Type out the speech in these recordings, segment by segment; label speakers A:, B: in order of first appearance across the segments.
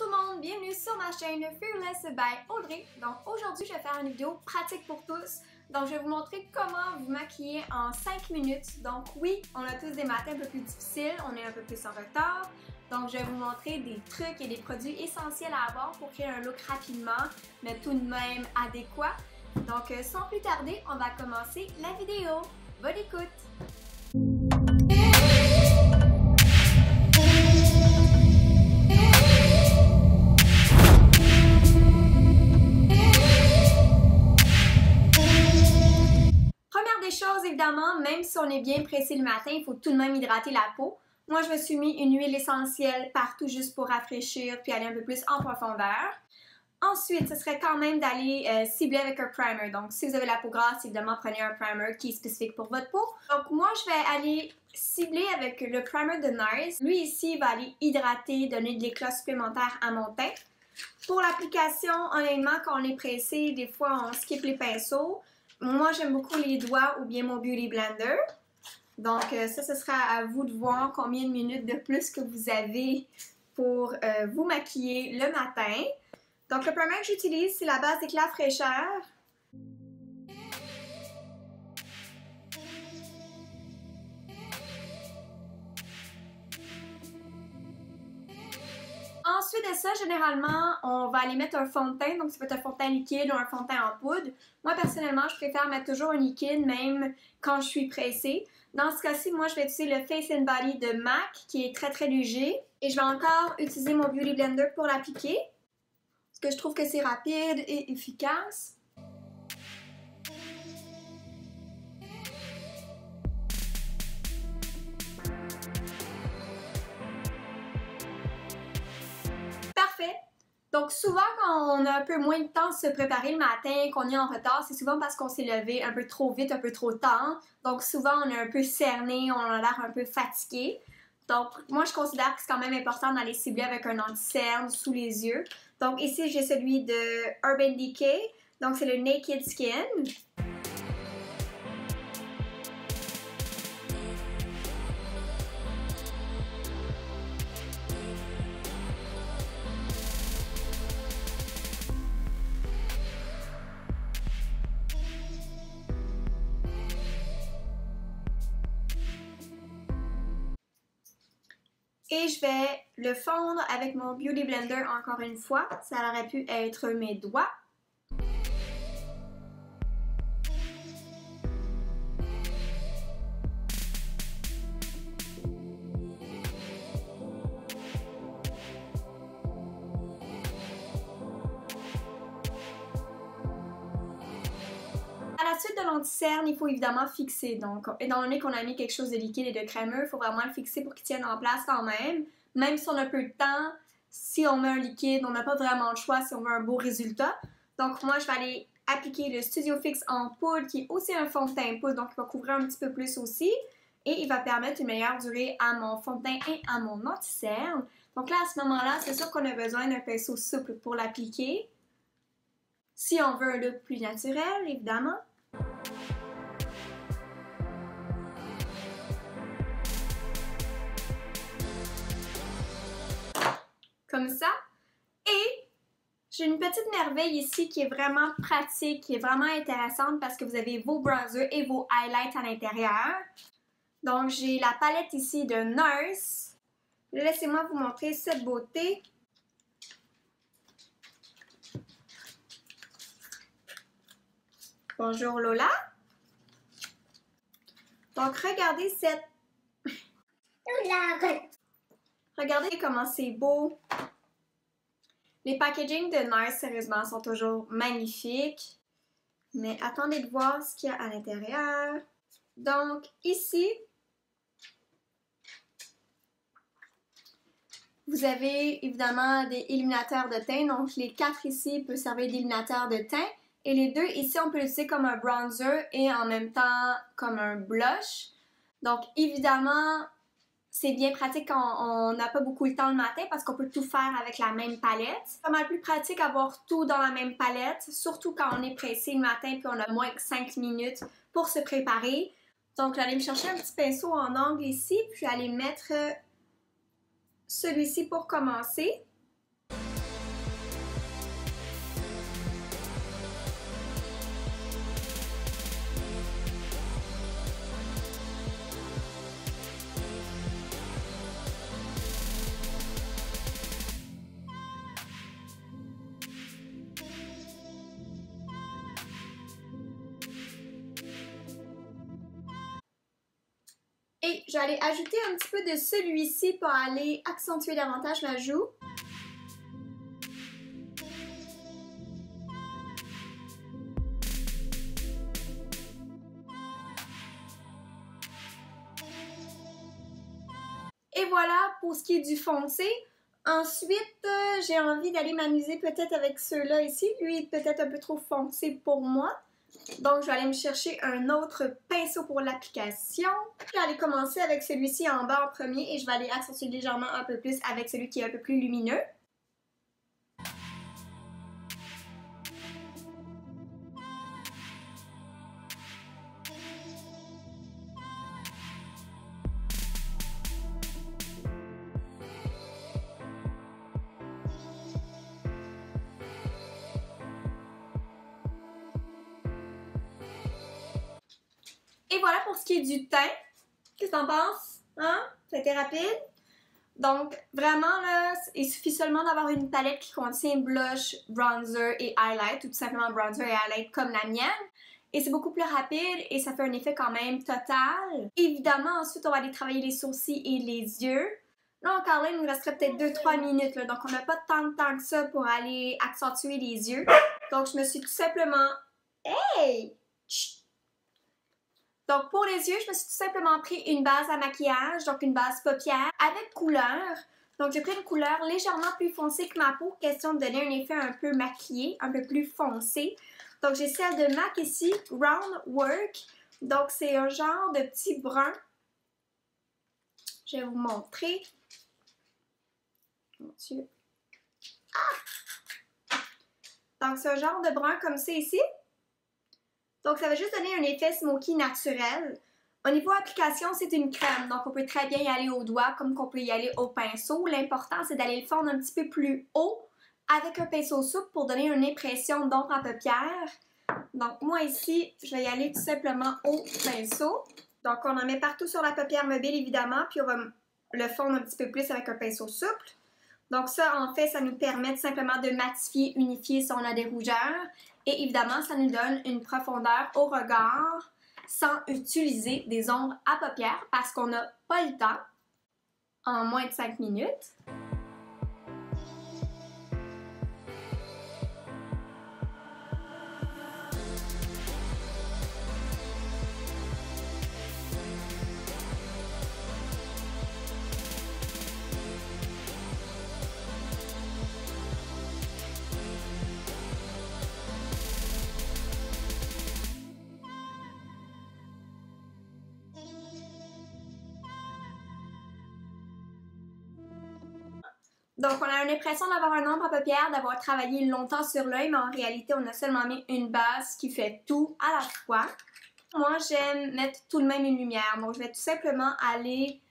A: tout le monde, bienvenue sur ma chaîne Fearless by Audrey. Donc aujourd'hui je vais faire une vidéo pratique pour tous. Donc je vais vous montrer comment vous maquiller en 5 minutes. Donc oui, on a tous des matins un peu plus difficiles, on est un peu plus en retard. Donc je vais vous montrer des trucs et des produits essentiels à avoir pour créer un look rapidement, mais tout de même adéquat. Donc sans plus tarder, on va commencer la vidéo. Bonne écoute! Chose évidemment, même si on est bien pressé le matin, il faut tout de même hydrater la peau. Moi, je me suis mis une huile essentielle partout juste pour rafraîchir puis aller un peu plus en profondeur. Ensuite, ce serait quand même d'aller cibler avec un primer. Donc, si vous avez la peau grasse, évidemment, prenez un primer qui est spécifique pour votre peau. Donc, moi, je vais aller cibler avec le primer de NARS. Lui, ici, il va aller hydrater, donner de l'éclat supplémentaire à mon teint. Pour l'application, honnêtement, quand on est pressé, des fois, on skip les pinceaux. Moi, j'aime beaucoup les doigts ou bien mon Beauty Blender. Donc, ça, ce sera à vous de voir combien de minutes de plus que vous avez pour vous maquiller le matin. Donc, le primer que j'utilise, c'est la base d'éclat fraîcheur. Ensuite de ça, généralement, on va aller mettre un fond de teint. Donc, ça peut être un fond de teint liquide ou un fond de teint en poudre. Moi, personnellement, je préfère mettre toujours un liquide, même quand je suis pressée. Dans ce cas-ci, moi, je vais utiliser le Face and Body de MAC, qui est très, très léger. Et je vais encore utiliser mon Beauty Blender pour l'appliquer. Parce que je trouve que c'est rapide et efficace. Donc souvent quand on a un peu moins de temps de se préparer le matin, qu'on est en retard, c'est souvent parce qu'on s'est levé un peu trop vite, un peu trop tard. Donc souvent on est un peu cerné, on a l'air un peu fatigué. Donc moi je considère que c'est quand même important d'aller cibler avec un anti-cerne sous les yeux. Donc ici j'ai celui de Urban Decay, donc c'est le Naked Skin. Et je vais le fondre avec mon Beauty Blender encore une fois. Ça aurait pu être mes doigts. À la suite de l'anti-cerne, il faut évidemment fixer. Donc, étant donné qu'on a mis quelque chose de liquide et de crémeux, il faut vraiment le fixer pour qu'il tienne en place quand même. Même si on a peu de temps, si on met un liquide, on n'a pas vraiment le choix si on veut un beau résultat. Donc, moi, je vais aller appliquer le Studio Fix en poudre, qui est aussi un fond de teint poudre, donc il va couvrir un petit peu plus aussi. Et il va permettre une meilleure durée à mon fond de teint et à mon anti-cerne. Donc là, à ce moment-là, c'est sûr qu'on a besoin d'un pinceau souple pour l'appliquer. Si on veut un look plus naturel, évidemment. Comme ça. Et j'ai une petite merveille ici qui est vraiment pratique, qui est vraiment intéressante parce que vous avez vos bronzers et vos highlights à l'intérieur. Donc j'ai la palette ici de NARS. Laissez-moi vous montrer cette beauté. Bonjour Lola. Donc regardez cette... Regardez comment c'est beau. Les packaging de NARS, sérieusement, sont toujours magnifiques. Mais attendez de voir ce qu'il y a à l'intérieur. Donc, ici, vous avez évidemment des illuminateurs de teint. Donc, les 4 ici peuvent servir d'illuminateur de teint. Et les 2 ici, on peut l'utiliser comme un bronzer et en même temps comme un blush. Donc, évidemment... C'est bien pratique quand on n'a pas beaucoup le temps le matin parce qu'on peut tout faire avec la même palette. C'est pas mal plus pratique d'avoir tout dans la même palette, surtout quand on est pressé le matin puis on a moins que 5 minutes pour se préparer. Donc, j'allais me chercher un petit pinceau en angle ici puis aller mettre celui-ci pour commencer. Et je vais aller ajouter un petit peu de celui-ci pour aller accentuer davantage ma joue. Et voilà pour ce qui est du foncé. Ensuite, j'ai envie d'aller m'amuser peut-être avec ceux-là ici. Lui est peut-être un peu trop foncé pour moi. Donc, je vais aller me chercher un autre pinceau pour l'application. Je vais aller commencer avec celui-ci en bas en premier et je vais aller accentuer légèrement un peu plus avec celui qui est un peu plus lumineux. Et voilà pour ce qui est du teint. Qu'est-ce que t'en penses? Hein? Ça a été rapide? Donc, vraiment, là, il suffit seulement d'avoir une palette qui contient blush, bronzer et highlight, ou tout simplement bronzer et highlight comme la mienne. Et c'est beaucoup plus rapide et ça fait un effet quand même total. Évidemment, ensuite, on va aller travailler les sourcils et les yeux. Là, encore là, il nous resterait peut-être 2-3 minutes, là, donc on n'a pas tant de temps que ça pour aller accentuer les yeux. Donc, je me suis tout simplement... Hey! Chut! Donc, pour les yeux, je me suis tout simplement pris une base à maquillage, donc une base paupière avec couleur. Donc, j'ai pris une couleur légèrement plus foncée que ma peau, question de donner un effet un peu maquillé, un peu plus foncé. Donc, j'ai celle de MAC ici, Round Work. Donc, c'est un genre de petit brun. Je vais vous montrer. Mon Dieu. Ah! Donc, c'est un genre de brun comme ça ici. Donc, ça va juste donner un effet smoky naturel. Au niveau application, c'est une crème. Donc, on peut très bien y aller au doigt comme qu'on peut y aller au pinceau. L'important, c'est d'aller le fondre un petit peu plus haut avec un pinceau souple pour donner une impression d'ombre à paupières. Donc, moi ici, je vais y aller tout simplement au pinceau. Donc, on en met partout sur la paupière mobile, évidemment. Puis, on va le fondre un petit peu plus avec un pinceau souple. Donc, ça, en fait, ça nous permet tout simplement de matifier, unifier si on a des rougeurs. Et évidemment, ça nous donne une profondeur au regard sans utiliser des ombres à paupières parce qu'on n'a pas le temps en moins de 5 minutes. Donc, on a l'impression d'avoir un ombre à paupières, d'avoir travaillé longtemps sur l'œil, mais en réalité, on a seulement mis une base qui fait tout à la fois. Moi, j'aime mettre tout de même une lumière. Donc, je vais tout simplement aller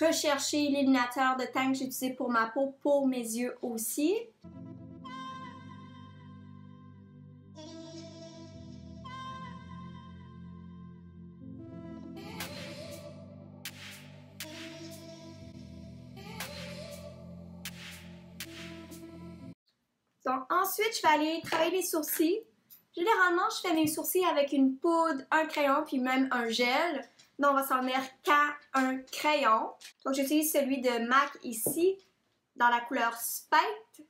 A: rechercher l'illuminateur de teint que j'ai utilisé pour ma peau, pour mes yeux aussi. Donc, ensuite, je vais aller travailler les sourcils. Généralement, je fais mes sourcils avec une poudre, un crayon, puis même un gel. Donc, on va s'en mettre qu'à un crayon. Donc, j'utilise celui de MAC ici, dans la couleur Spite.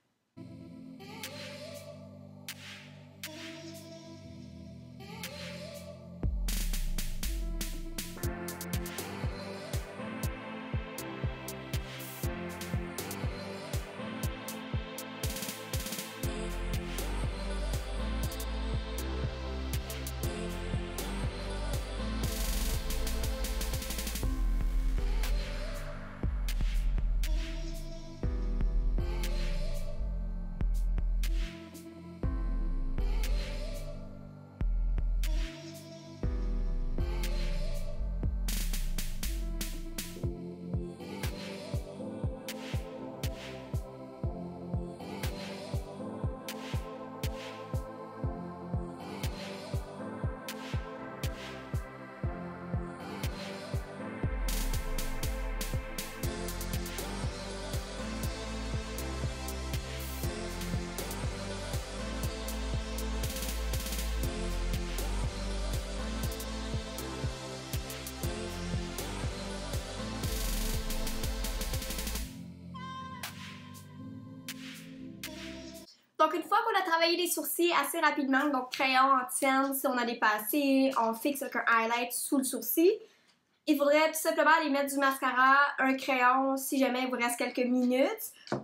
A: Donc une fois qu'on a travaillé les sourcils assez rapidement, donc crayon anti-cerne si on a dépassé, on fixe avec un highlight sous le sourcil. Il faudrait tout simplement aller mettre du mascara, un crayon si jamais il vous reste quelques minutes.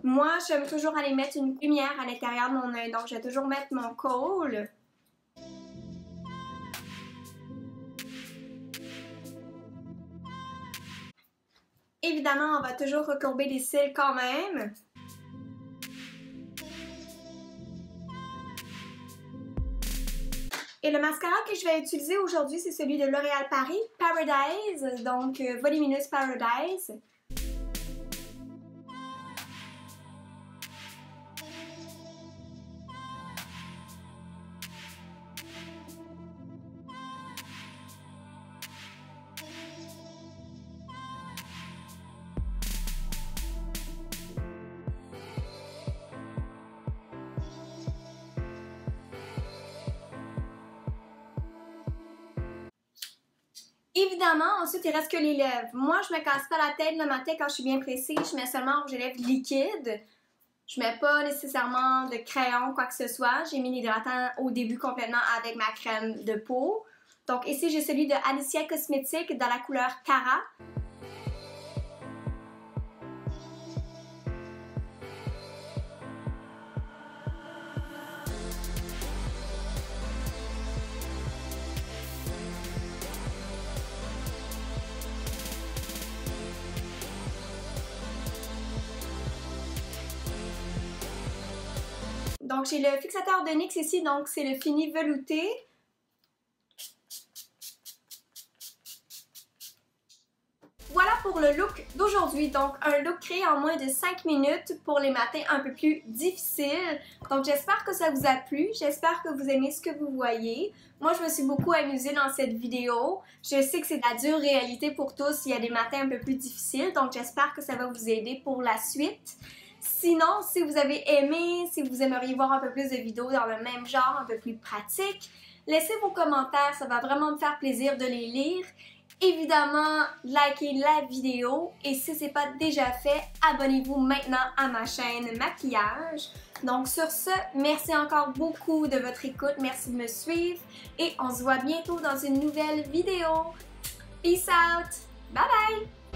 A: Moi, j'aime toujours aller mettre une lumière à l'intérieur de mon œil, donc je vais toujours mettre mon kohl. Évidemment, on va toujours recourber les cils quand même. Et le mascara que je vais utiliser aujourd'hui, c'est celui de L'Oréal Paris, Paradise, donc Voluminous Paradise. Évidemment, ensuite, il reste que les lèvres. Moi, je me casse pas la tête le matin quand je suis bien pressée. Je mets seulement un rouge à lèvres liquide. Je mets pas nécessairement de crayon, quoi que ce soit. J'ai mis l'hydratant au début complètement avec ma crème de peau. Donc ici, j'ai celui de Alicia Cosmetics dans la couleur Cara. Donc, j'ai le fixateur de NYX ici, donc c'est le fini velouté. Voilà pour le look d'aujourd'hui. Donc, un look créé en moins de 5 minutes pour les matins un peu plus difficiles. Donc, j'espère que ça vous a plu. J'espère que vous aimez ce que vous voyez. Moi, je me suis beaucoup amusée dans cette vidéo. Je sais que c'est de la dure réalité pour tous. Il y a des matins un peu plus difficiles. Donc, j'espère que ça va vous aider pour la suite. Sinon, si vous avez aimé, si vous aimeriez voir un peu plus de vidéos dans le même genre, un peu plus pratique, laissez vos commentaires, ça va vraiment me faire plaisir de les lire. Évidemment, likez la vidéo et si ce n'est pas déjà fait, abonnez-vous maintenant à ma chaîne Maquillage. Donc sur ce, merci encore beaucoup de votre écoute, merci de me suivre et on se voit bientôt dans une nouvelle vidéo. Peace out! Bye bye!